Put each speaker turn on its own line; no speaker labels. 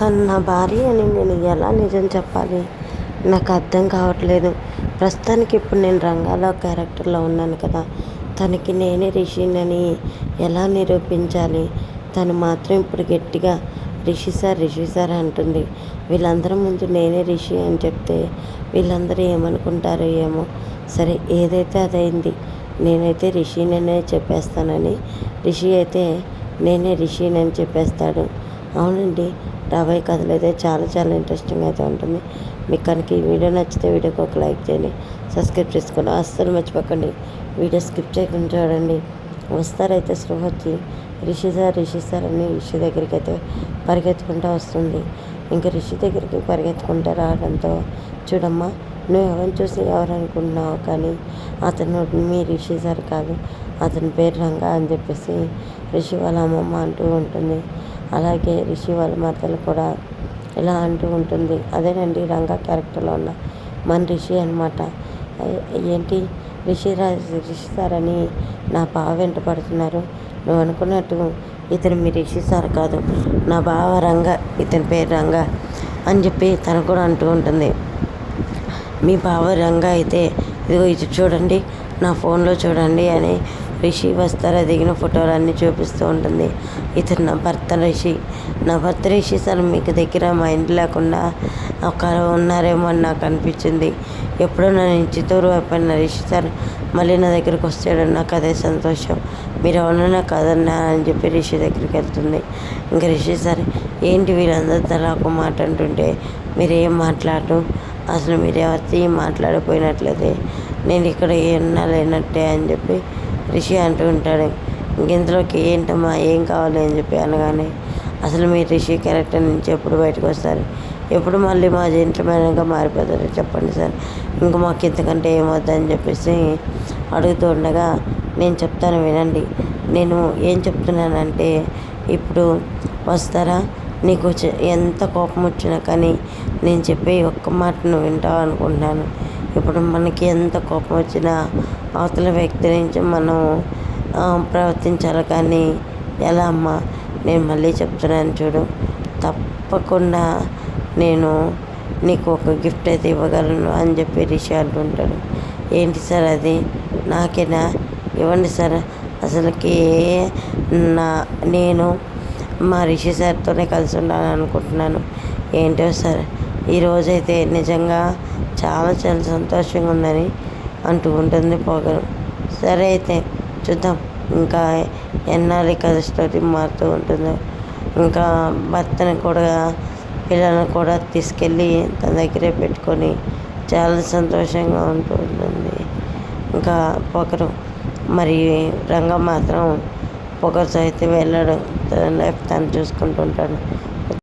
తను నా భార్య అని నేను ఎలా నిజం చెప్పాలి? నాకు అర్థం కావట్లేదు. ప్రస్తుతానికి ఇప్పుడు నేను రంగాలో క్యారెక్టర్లో ఉన్నాను కదా! తనకి నేనే రిషినని ఎలా నిరూపించాలి? తను మాత్రం ఇప్పుడు గట్టిగా రిషి సార్, రిషి సార్ అంటుంది. వీళ్ళందరి ముందు నేనే రిషి అని చెప్తే వీళ్ళందరూ ఏమనుకుంటారో ఏమో. సరే, ఏదైతే అదైంది. నేనైతే రిషిననే చెప్పేస్తానని, రిషి అయితే నేనే రిషినని చెప్పేస్తాడు. అవునండి, రాబోయే కథలు అయితే చాలా చాలా ఇంట్రెస్టింగ్ అయితే ఉంటుంది. మీకు కనుక ఈ వీడియో నచ్చితే వీడియోకి ఒక లైక్ చేయండి, సబ్స్క్రైబ్ చేసుకోండి. అస్సలు మర్చిపోకండి, వీడియో స్కిప్ చేయకుండా చూడండి. వస్తారైతే స్పృహ వచ్చి రిషి సార్ అని రిషి దగ్గరికి అయితే పరిగెత్తుకుంటూ వస్తుంది. ఇంకా రిషి దగ్గరికి పరిగెత్తుకుంటూ రావడంతో, చూడమ్మా, నువ్వు ఎవరిని చూసి ఎవరు అనుకుంటున్నావు, కానీ అతను మీ రిషి సార్ కాదు, అతని పేరు రంగా అని చెప్పేసి రిషి వాళ్ళ అమ్మమ్మ అంటూ ఉంటుంది. అలాగే రిషి వాళ్ళ మరదలు కూడా ఇలా అంటూ ఉంటుంది. అదేనండి రంగా క్యారెక్టర్లో ఉన్న మన రిషి అనమాట. ఏంటి రిషి సార్ అని నా బావ వెంట పడుతున్నారు. నువ్వు అనుకున్నట్టు ఇతను మీ రిషి సార్ కాదు, నా బావ రంగా, ఇతని పేరు రంగా అని చెప్పి తను కూడా అంటూ ఉంటుంది. మీ బావ రంగా అయితే ఇదిగో ఇది చూడండి, నా ఫోన్లో చూడండి అని రిషి వస్తారా దిగిన ఫోటోలన్నీ చూపిస్తూ ఉంటుంది. ఇతను నా భర్త రిషి, నా భర్త రిషి సార్ మీకు దగ్గర మైండ్ లేకుండా ఒకరు ఉన్నారేమో అని నాకు అనిపించింది. ఎప్పుడో నేను చిత్తూరు అయిపోయిన రిషి సార్ మళ్ళీ నా దగ్గరికి వస్తాడు, నాకు అదే సంతోషం. మీరు ఎవరన్నా కాదన్నా అని చెప్పి రిషి దగ్గరికి వెళ్తుంది. ఇంకా రిషి సార్, ఏంటి వీళ్ళందరూ తలా ఒక మాట అంటుంటే మీరేం మాట్లాడరు, అసలు మీరు ఎవరితో మాట్లాడిపోయినట్లయితే నేను ఇక్కడ ఏమన్నా లేనట్టే అని చెప్పి రిషి అంటూ ఉంటాడు. ఇందులోకి ఏంటమ్మా, ఏం కావాలి అని చెప్పి అనగానే, అసలు మీరు రిషి క్యారెక్టర్ నుంచి ఎప్పుడు బయటకు వస్తారు, ఎప్పుడు మళ్ళీ మా జెంట్మెన్గా మారిపోతారో చెప్పండి సార్, ఇంకా మాకు ఇంతకంటే ఏమవుతుందని చెప్పేసి అడుగుతూ ఉండగా, నేను చెప్తాను వినండి. నేను ఏం చెప్తున్నానంటే, ఇప్పుడు వస్తారా, నీకు ఎంత కోపం వచ్చినా కానీ నేను చెప్పే ఒక్క మాట నువ్వు వింటావు అనుకుంటున్నాను. ఇప్పుడు మనకి ఎంత కోపం వచ్చినా అవతల వ్యక్తి నుంచి మనం ప్రవర్తించాలి, కానీ ఎలా అమ్మా, నేను మళ్ళీ చెప్తున్నాను చూడు, తప్పకుండా నేను నీకు ఒక గిఫ్ట్ అయితే ఇవ్వగలను అని చెప్పి రిషి అంటుంటాడు. ఏంటి సార్ అది, నాకేనా, ఇవ్వండి సార్, అసలుకి నేను మా రిషి సార్తోనే కలిసి ఉండాలని అనుకుంటున్నాను. ఏంటో సార్, ఈరోజైతే నిజంగా చాలా చాలా సంతోషంగా ఉందని అంటూ ఉంటుంది పొగరు. సరే అయితే చూద్దాం, ఇంకా ఎన్నాళ్ళు కథ స్టోరీ మారుతూ ఉంటుందో. ఇంకా భర్తని కూడా పిల్లలను కూడా తీసుకెళ్ళి తన దగ్గరే పెట్టుకొని చాలా సంతోషంగా ఉంటుంది. ఇంకా పొగరు మరి రంగ మాత్రం పొగరుతో అయితే వెళ్ళడు, తన లైఫ్ తను చూసుకుంటూ ఉంటాడు.